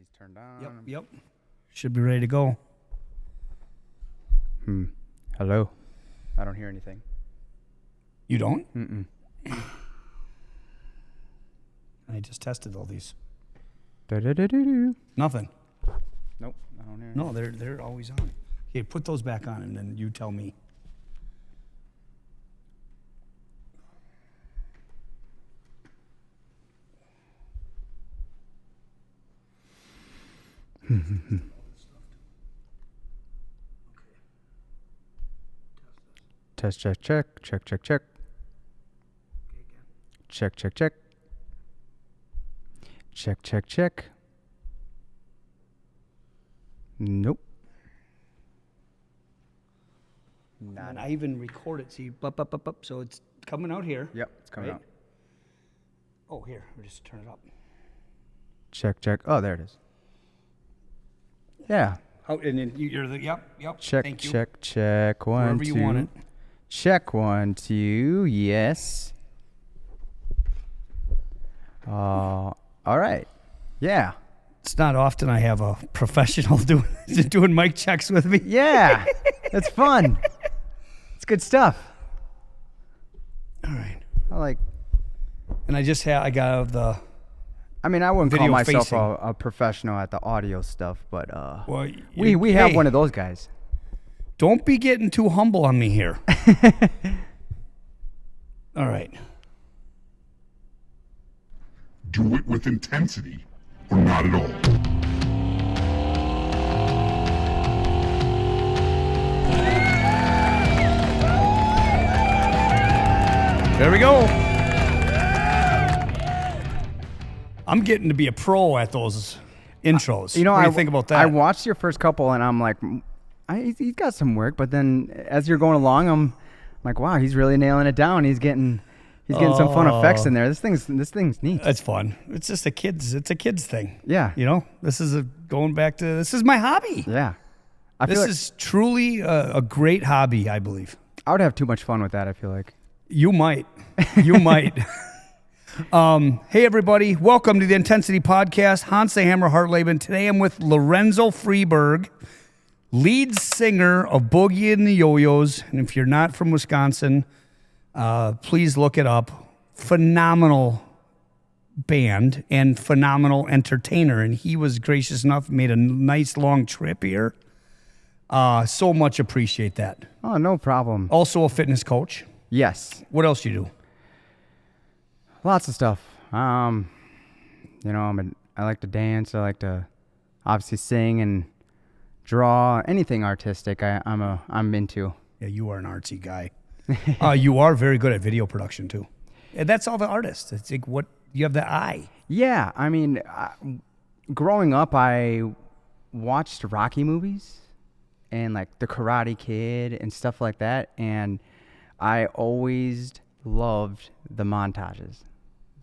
Everybody's turned on. Yep. Should be ready to go. Hello. I don't hear anything. You don't? Mm-mm. I just tested all these. Da-da-da-da-da. Nothing. Nope. I don't hear No, they're always on. Okay, put those back on and then you tell me. Test, check, check. Check, check, check. Check, check, check. Check, check, check. Nope. And I even record it. See, up. So it's coming out here. Yep, it's coming right? out. Oh, here. We'll just turn it up. Check, check. Oh, there it is. Yeah. Oh, and then you're the, yep. Check, Thank you. check. One, Wherever two. you want it. Check, 1, 2. Yes. All right. Yeah. It's not often I have a professional doing mic checks with me. Yeah. It's fun. It's good stuff. All right. I like. And I got the. I mean, I wouldn't call Video myself facing. a professional at the audio stuff, but Well, we have one of those guys. Don't be getting too humble on me here. All right. Do it with intensity or not at all. There we go. I'm getting to be a pro at those intros. You know, what do you think about that? I watched your first couple, and I'm like, he's got some work. But then as you're going along, I'm like, wow, he's really nailing it down. He's getting some fun effects in there. This thing's neat. It's fun. It's just a kid's thing. Yeah. You know, this is this is my hobby. Yeah. This is truly a great hobby, I believe. I would have too much fun with that, I feel like. You might. Hey, everybody. Welcome to the Intensity Podcast. Hans the Hammer Hartleben. Today I'm with Lorenzo Freeberg, lead singer of Boogie and the Yo-Yos. And if you're not from Wisconsin, please look it up. Phenomenal band and phenomenal entertainer. And he was gracious enough, made a nice long trip here. So much appreciate that. Oh, no problem. Also a fitness coach. Yes. What else you do? Lots of stuff. I like to dance. I like to obviously sing and draw. Anything artistic, I'm into. Yeah, you are an artsy guy. You are very good at video production too. And that's all the artists. It's like you have the eye. Yeah, I mean, growing up, I watched Rocky movies and like The Karate Kid and stuff like that, and I always loved the montages.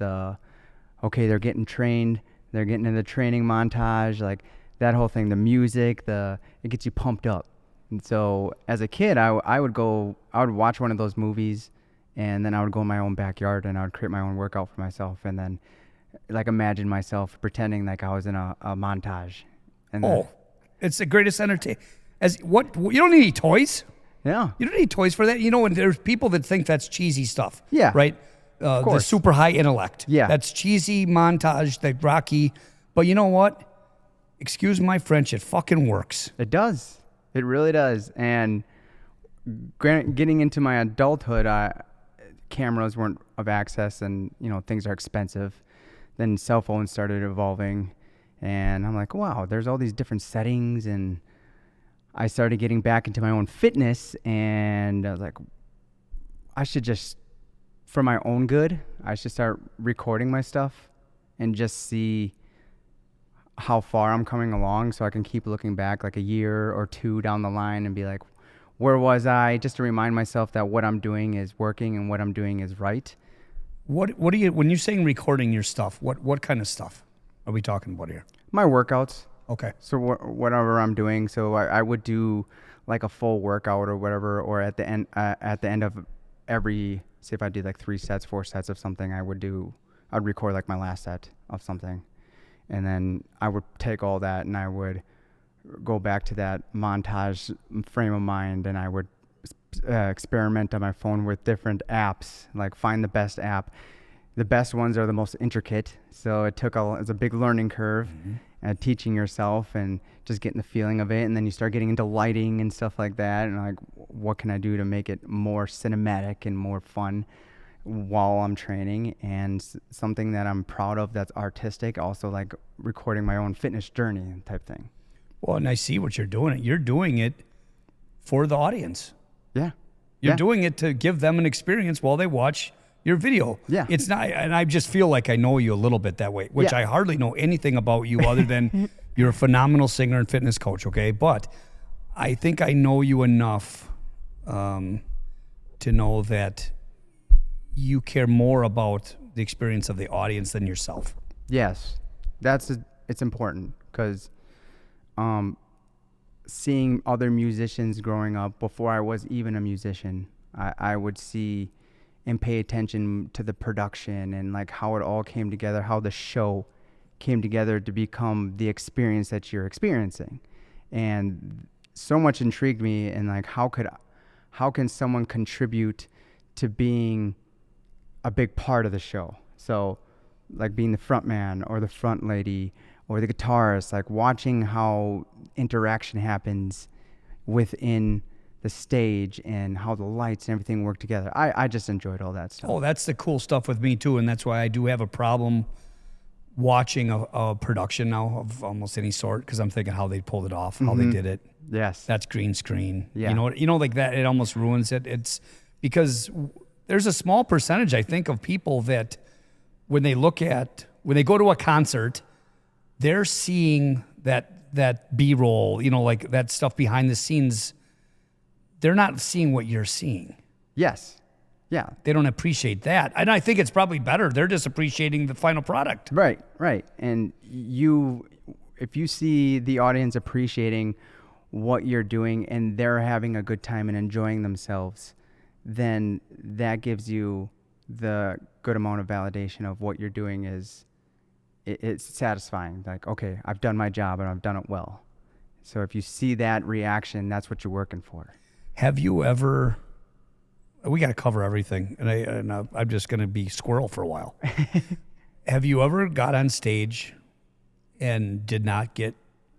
They're getting trained, they're getting in the training montage, like that whole thing, the music, it gets you pumped up. And so as a kid, I would watch one of those movies, and then I would go in my own backyard and I would create my own workout for myself, and then like imagine myself pretending like I was in a montage. And it's the greatest entertainment. You don't need any toys. Yeah. You don't need toys for that. You know, and there's people that think that's cheesy stuff. Yeah. Right? The super high intellect. Yeah. That's cheesy montage, that Rocky. But you know what? Excuse my French, it fucking works. It does. It really does. And getting into my adulthood, cameras weren't of access, and things are expensive. Then cell phones started evolving, and I'm like, wow, there's all these different settings, and I started getting back into my own fitness, and I was like, I should just, for my own good, I should start recording my stuff and just see how far I'm coming along, so I can keep looking back like a year or two down the line and be like, where was I? Just to remind myself that what I'm doing is working and what I'm doing is right. What do you, when you're saying recording your stuff, what kind of stuff are we talking about here? My workouts. Okay. So whatever I'm doing, so I would do like a full workout or whatever, or at the end of every, say if I did like 3 sets, 4 sets of something, I'd record like my last set of something. And then I would take all that and I would go back to that montage frame of mind, and I would experiment on my phone with different apps, like find the best app. The best ones are the most intricate, so it's a big learning curve, teaching yourself and just getting the feeling of it. And then you start getting into lighting and stuff like that, and like, what can I do to make it more cinematic and more fun while I'm training? And something that I'm proud of that's artistic, also like recording my own fitness journey type thing. Well, and I see what you're doing. You're doing it for the audience. Yeah. You're doing it to give them an experience while they watch your video. Yeah. It's not, and I just feel like I know you a little bit that way, which I hardly know anything about you other than you're a phenomenal singer and fitness coach, okay? But I think I know you enough to know that you care more about the experience of the audience than yourself. Yes. It's important, because seeing other musicians growing up, before I was even a musician, I would see and pay attention to the production and like how it all came together, how the show came together to become the experience that you're experiencing. And so much intrigued me, and like, how can someone contribute to being a big part of the show? So like being the front man or the front lady or the guitarist, like watching how interaction happens within the stage and how the lights and everything work together. I just enjoyed all that stuff. Oh, that's the cool stuff with me too, and that's why I do have a problem watching a production now of almost any sort, because I'm thinking how they pulled it off, how they did it. Yes. That's green screen. Yeah. You know, like that, it almost ruins it. It's because there's a small percentage, I think, of people that when they go to a concert, they're seeing that B-roll, you know, like that stuff behind the scenes. They're not seeing what you're seeing. Yes. Yeah. They don't appreciate that. And I think it's probably better. They're just appreciating the final product. Right. And if you see the audience appreciating what you're doing and they're having a good time and enjoying themselves, then that gives you the good amount of validation of what you're doing it's satisfying. Like, okay, I've done my job and I've done it well. So if you see that reaction, that's what you're working for. Have you ever, we got to cover everything, and I'm just going to be squirrel for a while. Have you ever got on stage and did not get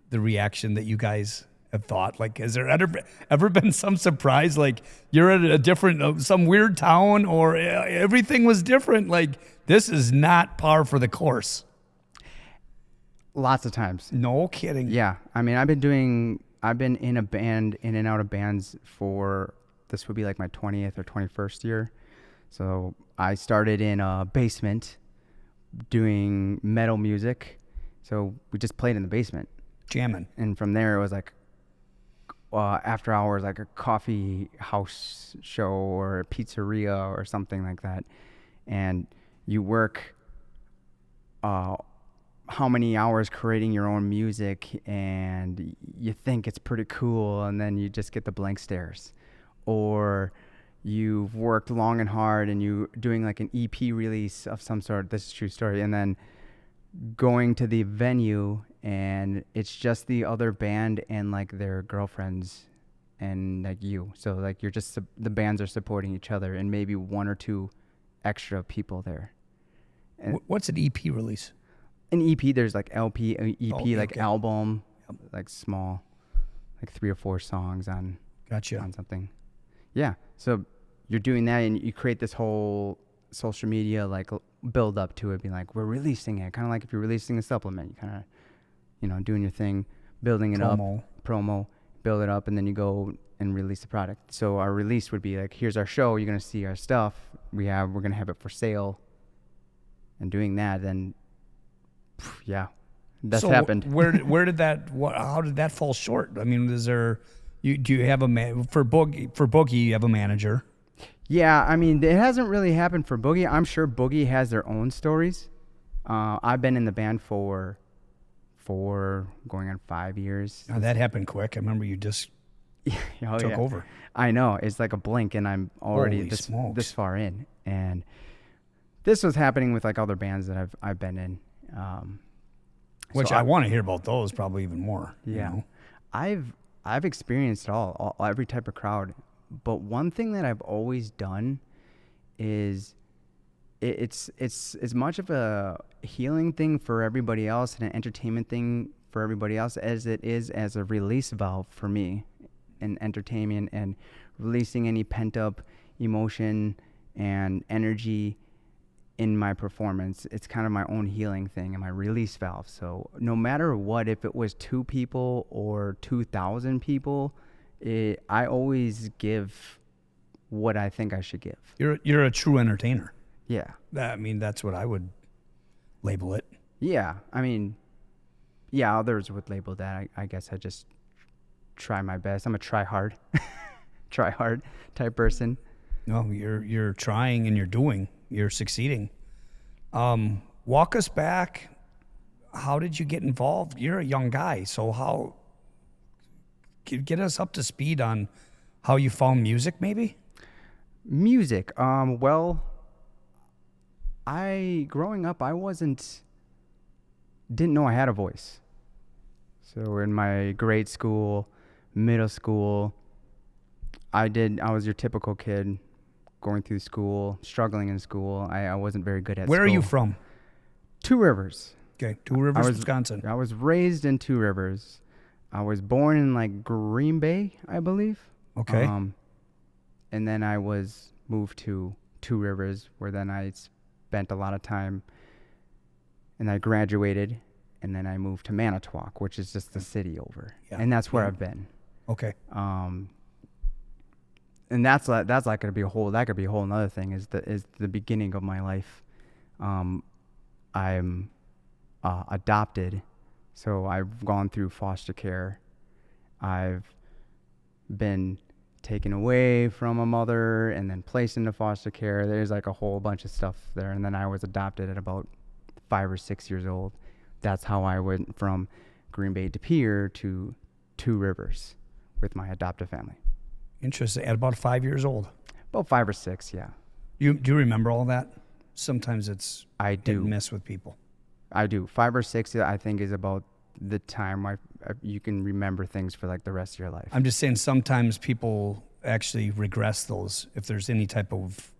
the reaction that you guys have thought? Like, has there ever been some surprise, like you're at a different, some weird town, or everything was different? Like, this is not par for the course. Lots of times. No kidding. Yeah. I mean, I've been in a band, in and out of bands for, this would be like my 20th or 21st year. So I started in a basement doing metal music. So we just played in the basement. Jamming. And from there it was like after hours, like a coffee house show or a pizzeria or something like that. And you work how many hours creating your own music, and you think it's pretty cool, and then you just get the blank stares. Or you've worked long and hard and you doing like an EP release of some sort, this is a true story, and then going to the venue and it's just the other band and like their girlfriends and like you. So like you're just, the bands are supporting each other and maybe one or two extra people there. And What's an EP release? an EP, there's like LP, EP, like okay. album, like small, like 3 or 4 songs on Gotcha. on something. Yeah. So you're doing that and you create this whole social media like build up to it, being like, we're releasing it. Kind of like if you're releasing a supplement, you kind of, you know, doing your thing, building it up, build it up, and then you go and release the product. So our release would be like, here's our show. You're going to see our stuff. We're going to have it for sale. And doing that, then yeah, that's happened. Where did that? How did that fall short? I mean, do you have for Boogie? You have a manager. Yeah, I mean, it hasn't really happened for Boogie. I'm sure Boogie has their own stories. I've been in the band for 4 going on 5 years. Oh, that happened quick. I remember you just took over. I know, it's like a blink, and I'm already this far in, and this was happening with like other bands that I've been in. Which I want to hear about those probably even more. Yeah. You know? I've experienced it all, every type of crowd. But one thing that I've always done is it's as much of a healing thing for everybody else and an entertainment thing for everybody else as it is as a release valve for me in entertainment and releasing any pent up emotion and energy in my performance. It's kind of my own healing thing and my release valve. So no matter what, if it was 2 people or 2,000 people, I always give what I think I should give. You're a true entertainer. Yeah. I mean, that's what I would label it. Yeah. I mean, yeah, others would label that. I guess I just try my best. I'm a try hard type person. No, you're trying and you're doing. You're succeeding. Walk us back. How did you get involved? You're a young guy, so how? Get us up to speed on how you found music, maybe? Music. Well, growing up, I didn't know I had a voice. So in my grade school, middle school, I was your typical kid going through school, struggling in school. I wasn't very good at school. Where are you from? Two Rivers. Okay, Two Rivers, Wisconsin. I was raised in Two Rivers. I was born in like Green Bay, I believe. Okay. And then I was moved to Two Rivers, where then I spent a lot of time, and I graduated, and then I moved to Manitowoc, which is just the city over. Yeah. And that's where I've been. Okay. And that's like gonna be that could be a whole nother thing is the beginning of my life. I'm adopted, so I've gone through foster care. I've been taken away from a mother and then placed into foster care. There's like a whole bunch of stuff there, and then I was adopted at about 5 or 6 years old. That's how I went from Green Bay de Pere to Two Rivers with my adoptive family. Interesting. At about 5 years old. About 5 or 6, yeah. Do you remember all that? Sometimes I do mess with people. I do. 5 or 6, I think, is about the time you can remember things for like the rest of your life. I'm just saying sometimes people actually regress those if there's any type of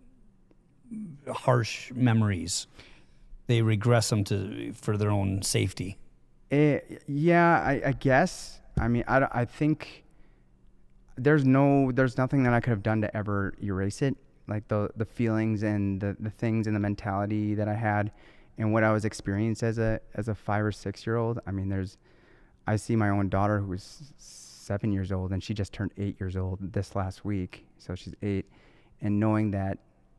harsh memories. They regress them for their own safety. Yeah, I guess. I mean, I think there's nothing that I could have done to ever erase it. Like the feelings and the things and the mentality that I had and what I was experiencing as a 5 or 6 year old. I mean, I see my own daughter who was 7 years old, and she just turned 8 years old this last week. So she's 8, and knowing that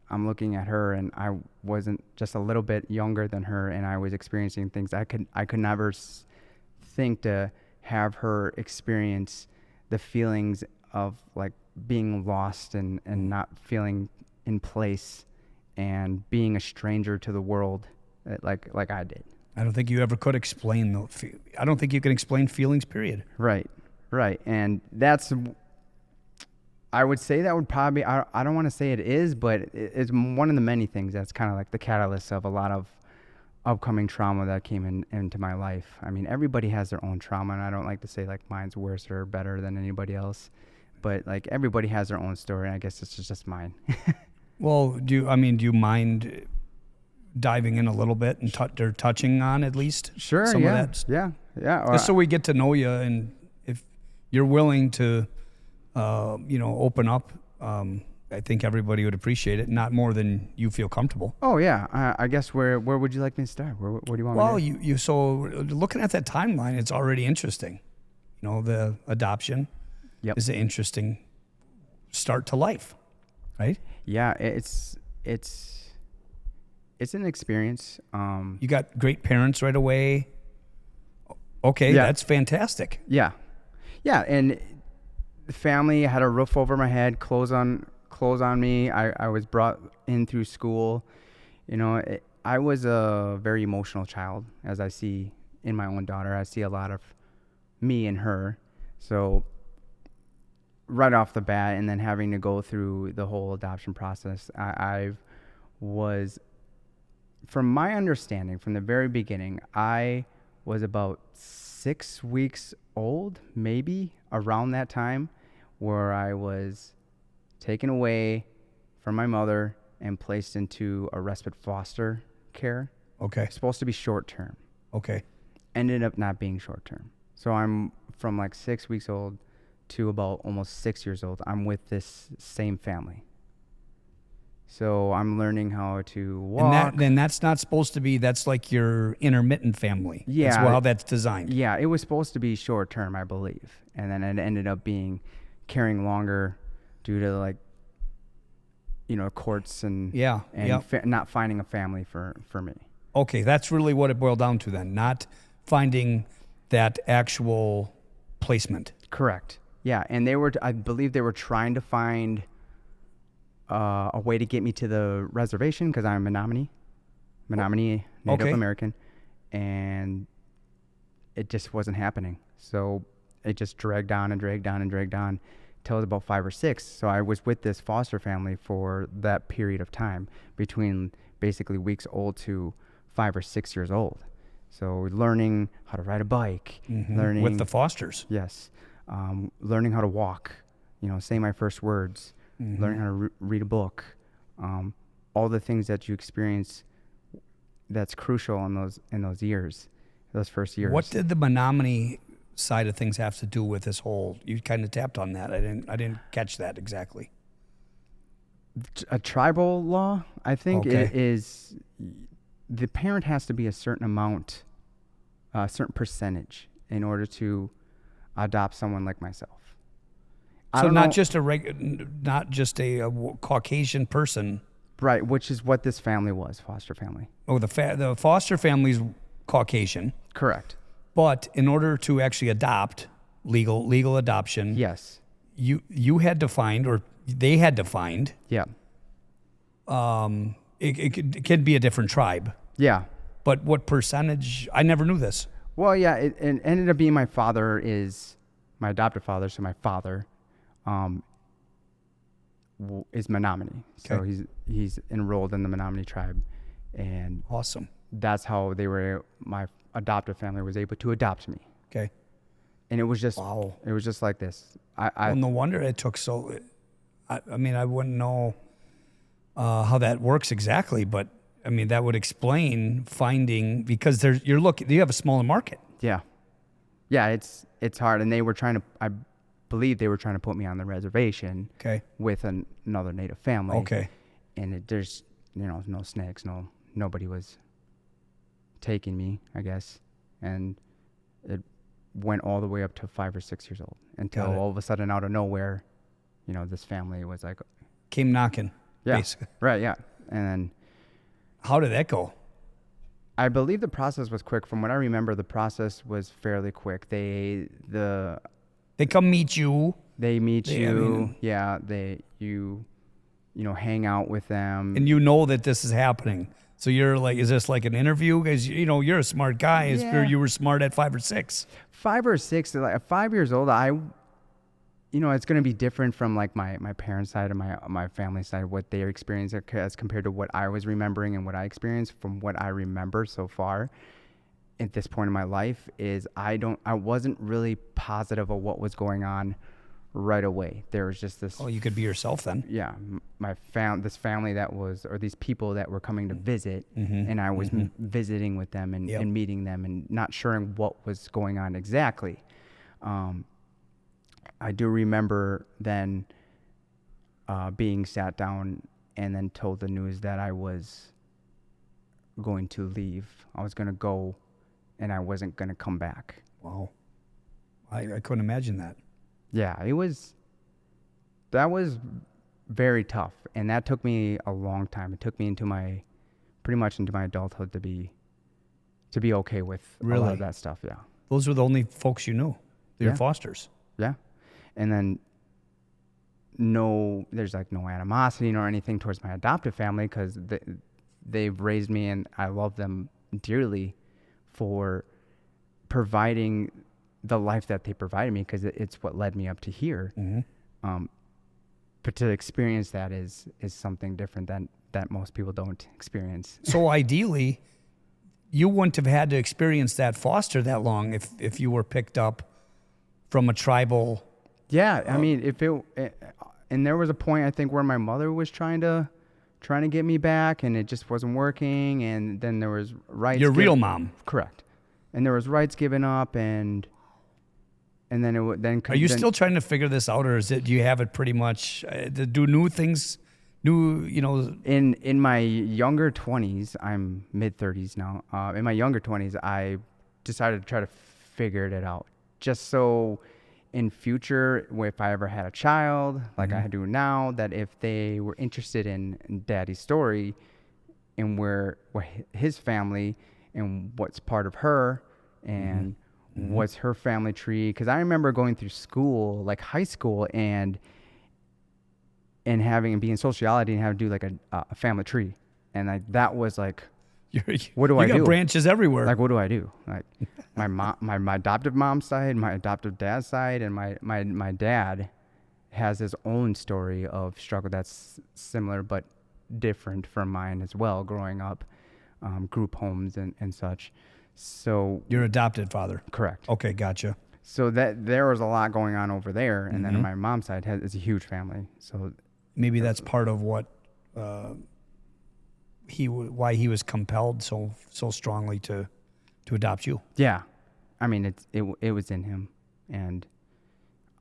I'm looking at her and I wasn't just a little bit younger than her, and I was experiencing things I could never think to have her experience the feelings of like being lost and not feeling in place and being a stranger to the world like I did. I don't think you ever could explain I don't think you can explain feelings, period. Right. And I would say that would probably, I don't want to say it is, but it's one of the many things that's kind of like the catalyst of a lot of upcoming trauma that came into my life. I mean, everybody has their own trauma, and I don't like to say like mine's worse or better than anybody else, but like everybody has their own story, and I guess it's just mine. Well, do you mind diving in a little bit and touching on at least sure, some yeah, of that? Yeah. Just so we get to know you, and if you're willing to, open up, I think everybody would appreciate it. Not more than you feel comfortable. Oh yeah, I guess where would you like me to start? Where do you want me to? Well, you so looking at that timeline, it's already interesting. The adoption is an interesting start to life, right? Yeah, it's an experience. You got great parents right away. Okay, yeah. That's fantastic. Yeah, and the family had a roof over my head, clothes on me. I was brought in through school. I was a very emotional child, as I see in my own daughter. I see a lot of me in her. So right off the bat, and then having to go through the whole adoption process, I was, from my understanding, from the very beginning, I was about 6 weeks old, maybe around that time, where I was taken away from my mother and placed into a respite foster care. Okay. Supposed to be short term. Okay. Ended up not being short term. So I'm from like 6 weeks old to about almost 6 years old. I'm with this same family. So I'm learning how to walk. And that's not supposed to be, that's like your intermittent family. Yeah. That's how that's designed. Yeah, it was supposed to be short term, I believe. And then it ended up being carrying longer due to like, courts and not finding a family for me. Okay, that's really what it boiled down to then, not finding that actual placement. Correct. Yeah, and I believe they were trying to find a way to get me to the reservation because I'm Menominee Native American, and it just wasn't happening. So it just dragged on until it was about 5 or 6. So I was with this foster family for that period of time between basically weeks old to 5 or 6 years old. So learning how to ride a bike, learning With the fosters. Yes. Learning how to walk, say my first words, learning how to read a book, all the things that you experience that's crucial in those years, those first years. What did the Menominee side of things have to do with this whole? You kind of tapped on that. I didn't catch that exactly. A tribal law, I think, Okay. is the parent has to be a certain amount, a certain percentage in order to adopt someone like myself. So not just a Caucasian person. Right, which is what this family was, foster family. Oh, the foster family's Caucasian, Correct. but in order to actually adopt, legal adoption, Yes. you had to find, or they had to find, Yeah. it could be a different tribe. Yeah. But what percentage? I never knew this. Well, yeah, it ended up being my adopted father, so my father is Menominee. So Okay. he's enrolled in the Menominee tribe, and Awesome. that's how my adoptive family was able to adopt me. Okay. And it was just Wow. it was just like this. Well, no wonder it took so. I mean, I wouldn't know how that works exactly, but I mean that would explain finding, because you have a smaller market. Yeah. It's hard, and I believe they were trying to put me on the reservation. Okay. With another Native family. Okay. And there's no snakes, nobody was taking me, I guess, and it went all the way up to 5 or 6 years old until Got it. all of a sudden, out of nowhere, this family was like, Came knocking. yeah, Basically. right, yeah, and then How did that go? I believe the process was quick. From what I remember, the process was fairly quick. They come meet you, meet I you, mean- yeah, you hang out with them, and you know that this is happening. So you're like, is this like an interview? Because you're a smart guy. As Yeah. you were smart at 5 or 6. 5 or 6, like at 5 years old, it's going to be different from like my parents' side and my family side, what they experienced as compared to what I was remembering and what I experienced. From what I remember so far at this point in my life is I wasn't really positive of what was going on right away. There was just this. Oh, you could be yourself then. Yeah, this family or these people that were coming to visit, and I was visiting with them and, Yep. and meeting them and not sure what was going on exactly. I do remember then being sat down and then told the news that I was going to leave. I was going to go, and I wasn't going to come back. Wow. I couldn't imagine that. Yeah, that was very tough, and that took me a long time. It took me pretty much into my adulthood to be okay with a lot Really? of that stuff. Yeah, Those were the only folks you knew. Your Yeah. fosters. yeah, and then there's like no animosity nor anything towards my adoptive family because they've raised me, and I love them dearly for providing the life that they provided me, because it's what led me up to here. But to experience that is something different that most people don't experience. So ideally, you wouldn't have had to experience that foster that long if you were picked up from a tribal. Yeah, I mean, and there was a point I think where my mother was trying to get me back, and it just wasn't working. And then there was rights. Your real mom, correct? And there was rights given up, and then Are you still trying to figure this out, or is it? Do you have it pretty much? Do new things, In my younger 20s, I'm mid 30s now. In my younger 20s, I decided to try to figure it out, just so in future, if I ever had a child, like I do now, that if they were interested in Daddy's story and where his family and what's part of her and what's her family tree. Because I remember going through school, like high school, and being in sociology and having to do like a family tree, and like that was like, what do I do? You got branches everywhere. Like, what do I do? Like my mom, my adoptive mom's side, my adoptive dad's side, and my dad has his own story of struggle that's similar but different from mine as well. Growing up, group homes and such. So your adopted father. Correct. Okay, gotcha. So that there was a lot going on over there, and then on my mom's side is a huge family. So maybe that's part of what why he was compelled so strongly to adopt you. Yeah, I mean it was in him, and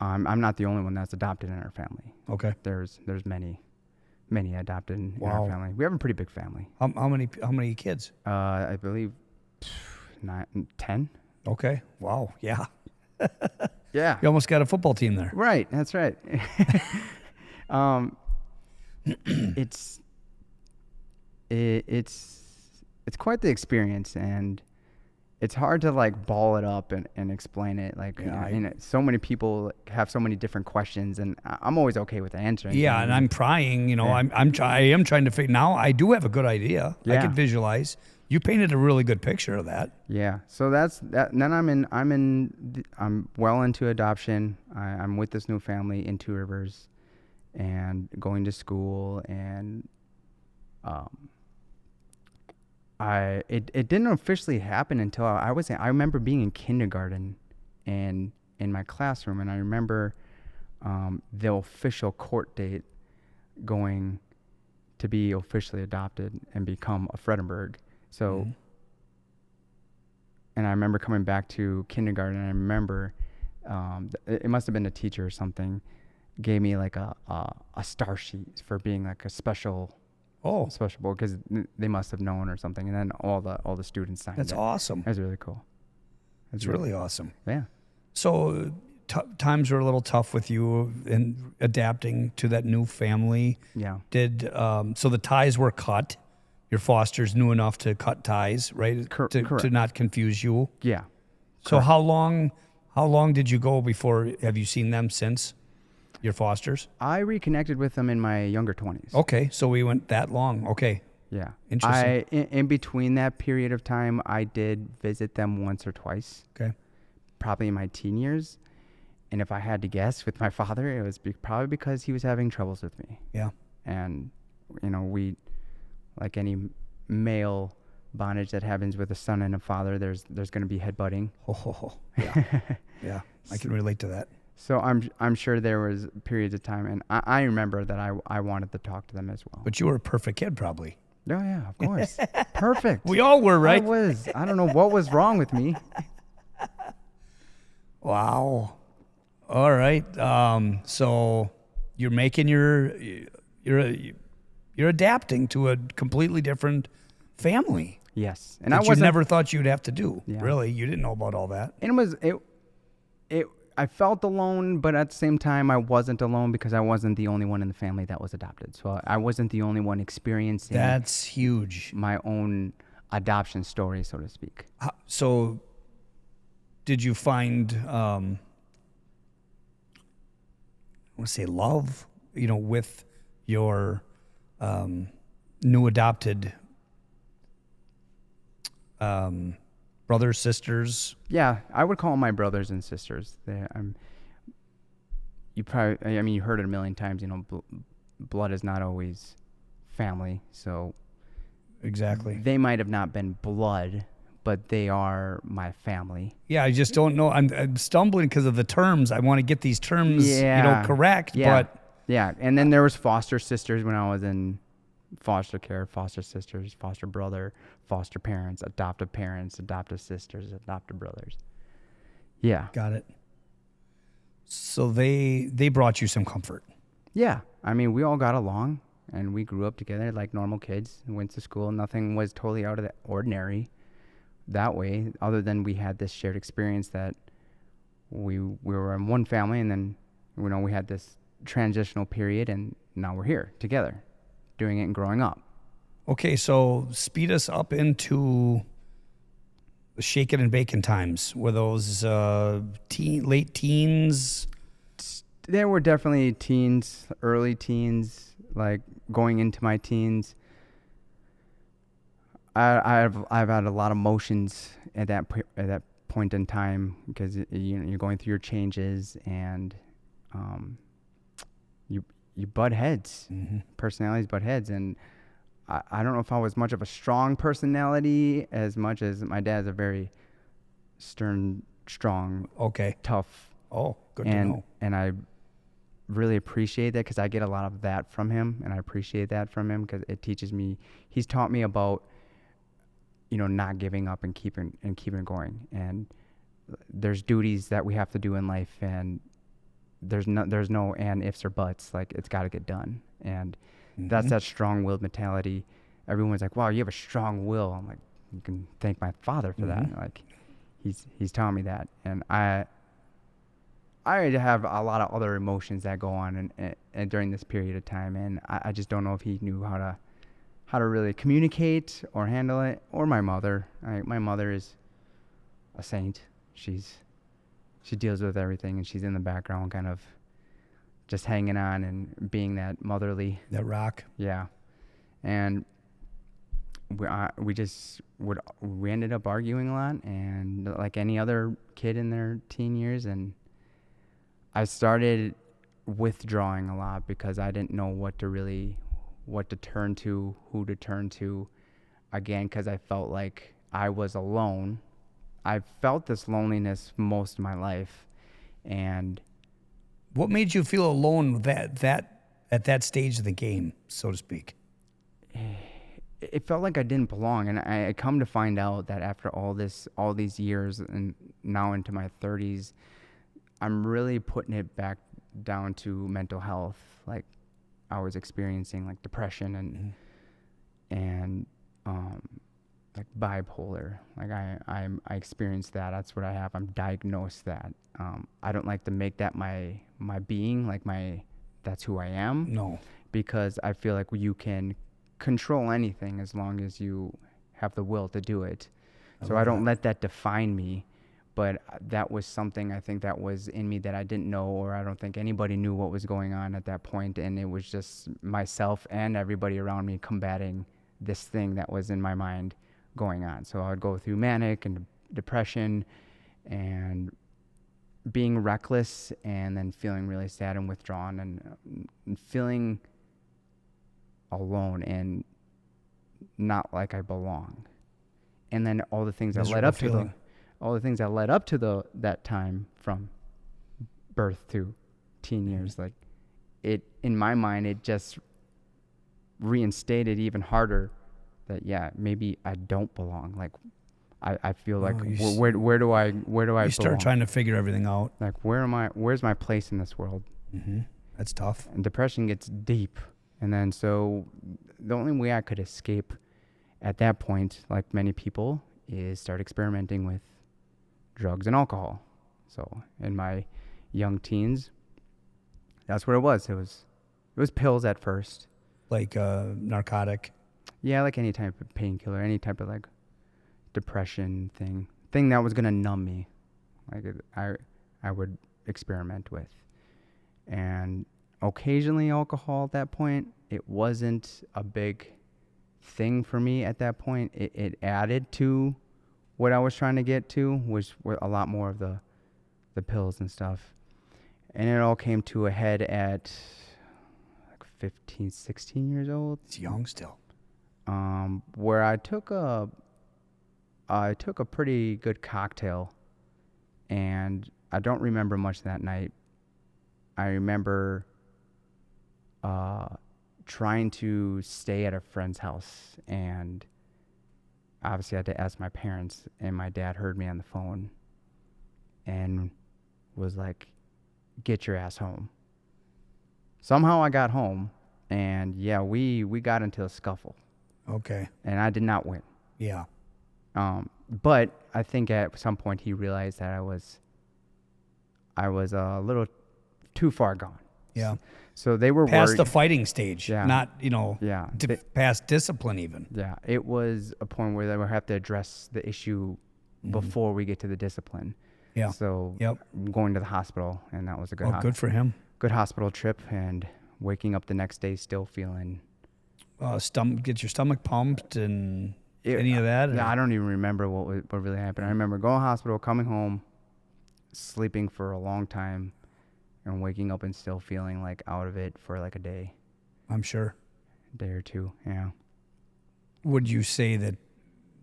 I'm not the only one that's adopted in our family. Okay. There's many adopted in Wow. our family. We have a pretty big family. How many kids? I believe 10. Okay. Wow. Yeah. Yeah. You almost got a football team there. Right. That's right. It's quite the experience, and it's hard to like ball it up and explain it. Like, Yeah, so many people have so many different questions, and I'm always okay with answering. Yeah, and I'm prying. I am trying to figure. Now I do have a good idea. I Yeah. can visualize. You painted a really good picture of that. Yeah. So that's that. And then I'm well into adoption. I'm with this new family in Two Rivers, and going to school, and it didn't officially happen until I remember being in kindergarten and in my classroom, and I remember the official court date going to be officially adopted and become a Fredenberg. So, and I remember coming back to kindergarten, and I remember it must have been a teacher or something gave me like a star sheet for being like a special boy, because they must have known or something, and then all the students signed That's it. awesome. That's really cool. It's really awesome. Yeah. So times were a little tough with you in adapting to that new family. Yeah. So the ties were cut. Your fosters knew enough to cut ties, right? Correct. To not confuse you. Yeah. So how long did you go before? Have you seen them since? Your fosters? I reconnected with them in my younger 20s. Okay, so we went that long. Okay. Yeah. Interesting. In between that period of time, I did visit them once or twice. Okay. Probably in my teen years. And if I had to guess with my father, it was probably because he was having troubles with me. Yeah. And, we, like any male bondage that happens with a son and a father, there's going to be headbutting. Yeah. Yeah. I can relate to that. So I'm sure there was periods of time, and I remember that I wanted to talk to them as well. But you were a perfect kid, probably. Oh yeah, of course. Perfect. We all were, right? I was. I don't know what was wrong with me. Wow. All right. So you're making you're adapting to a completely different family. Yes, and That you never thought you'd have to do. Yeah. Really, you didn't know about all that. And I felt alone, but at the same time, I wasn't alone because I wasn't the only one in the family that was adopted. So I wasn't the only one experiencing That's huge. my own adoption story, so to speak. So did you find, I want to say love, with your new adopted brothers, sisters? Yeah, I would call them my brothers and sisters. You heard it a million times. Blood is not always family. So Exactly. they might have not been blood, but they are my family. Yeah, I just don't know. I'm stumbling because of the terms. I want to get these terms, correct. Yeah. But yeah. And then there was foster sisters when I was in foster care, foster sisters, foster brother, foster parents, adoptive sisters, adoptive brothers. Yeah. got it. So they brought you some comfort. Yeah. I mean, we all got along and we grew up together like normal kids and went to school. Nothing was totally out of the ordinary that way, other than we had this shared experience that we were in one family, and then, we had this transitional period, and now we're here together doing it and growing up. Okay, so speed us up into the shaking and baking times. Were those late teens? There were definitely teens, early teens, like going into my teens. I've had a lot of emotions at that point in time, because you're going through your changes, and you butt heads. Mm-hmm. Personalities butt heads, and I don't know if I was much of a strong personality as much as my dad's a very stern, strong, tough. Oh, good to know. And I really appreciate that, because I get a lot of that from him, and I appreciate that from him because it teaches me. He's taught me about not giving up and keeping it going. And there's duties that we have to do in life, and there's no and ifs or buts. Like, it's got to get done. And that's that strong-willed mentality. Everyone's like, "Wow, you have a strong will." I'm like, you can thank my father for that. Like, he's taught me that. And I have a lot of other emotions that go on and during this period of time, and I just don't know if he knew how to really communicate or handle it. Or my mother. My mother is a saint. She deals with everything, and she's in the background, kind of just hanging on and being that motherly. That rock. Yeah. And we ended up arguing a lot, and like any other kid in their teen years, and I started withdrawing a lot because I didn't know what to turn to, who to turn to, again, because I felt like I was alone. I felt this loneliness most of my life. And what made you feel alone at that stage of the game, so to speak? It felt like I didn't belong, and I come to find out that after all these years, and now into my 30s, I'm really putting it back down to mental health. Like, I was experiencing like depression and like bipolar. Like I experienced that. That's what I have. I'm diagnosed that. I don't like to make that my being, like that's who I am. No. Because I feel like you can control anything as long as you have the will to do it. So I don't let that define me. But that was something I think that was in me that I didn't know, or I don't think anybody knew what was going on at that point. And it was just myself and everybody around me combating this thing that was in my mind going on. So I would go through manic and depression and being reckless, and then feeling really sad and withdrawn, and feeling alone and not like I belong. And then all the things that led up to that time, from birth to teen years, like it, in my mind, it just reinstated even harder that, maybe I don't belong. Like I feel like where do I belong? You start trying to figure everything out. Like, where's my place in this world? That's tough. And depression gets deep. And then so the only way I could escape at that point, like many people, is start experimenting with drugs and alcohol. So in my young teens, that's what it was. It was pills at first. Like narcotic. Yeah, like any type of painkiller, any type of like depression thing that was gonna numb me. Like I would experiment with. And occasionally alcohol at that point. It wasn't a big thing for me at that point. It added to what I was trying to get to, which were a lot more of the pills and stuff. And it all came to a head at like 15, 16 years old. It's young still. Where I took a I took a pretty good cocktail, and I don't remember much that night. I remember trying to stay at a friend's house, and obviously I had to ask my parents, and my dad heard me on the phone and was like, get your ass home. Somehow I got home, and yeah, we got into a scuffle, Okay. and I did not win. Yeah. But I think at some point he realized that I was a little too far gone. Yeah. So they were Past worried. the fighting stage, Yeah. not, Yeah. past discipline even. Yeah, it was a point where they would have to address the issue before we get to the discipline. Yeah. So Yep. going to the hospital, and that was a good, Oh, good for him. good hospital trip, and waking up the next day still feeling. Get your stomach pumped and any of that? Yeah, or- I don't even remember what really happened. I remember going to the hospital, coming home, sleeping for a long time, and waking up and still feeling like out of it for like a day I'm sure. or two. Yeah. Would you say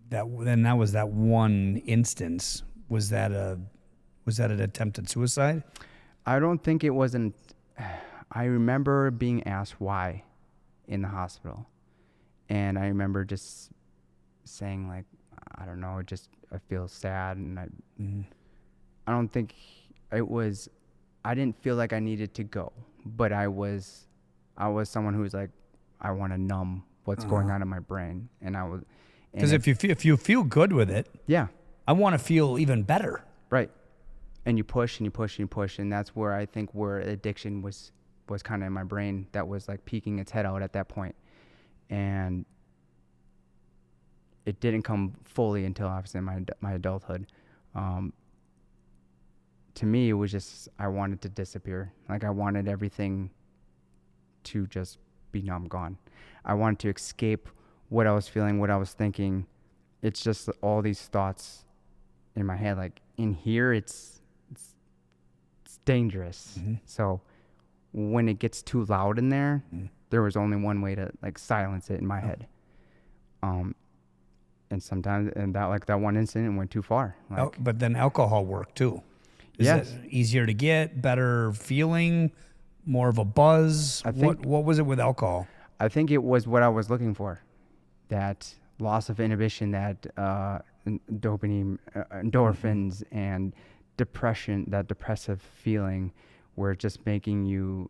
that was that one instance? Was that an attempted suicide? I don't think it wasn't. I remember being asked why in the hospital, and I remember just saying like, I don't know, I feel sad, and I don't think it was. I didn't feel like I needed to go, but I was someone who was like, I want to numb what's going on in my brain, and I was. Because if you feel good with it, Yeah. I want to feel even better. Right. And you push and you push and you push, and that's where I think where addiction was kind of in my brain, that was like peeking its head out at that point. And it didn't come fully until obviously my adulthood. To me, it was just, I wanted to disappear. Like I wanted everything to just be numb, gone. I wanted to escape what I was feeling, what I was thinking. It's just all these thoughts in my head. Like in here, it's dangerous. So when it gets too loud in there, there was only one way to like silence it in my head. And sometimes, and that one incident went too far. Like, But then alcohol worked too. Is Yes. it easier to get, better feeling, more of a buzz? I think- what was it with alcohol? I think it was what I was looking for, that loss of inhibition, that dopamine, endorphins, and depression, that depressive feeling where it's just making you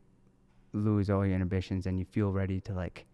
lose all your inhibitions and you feel ready to like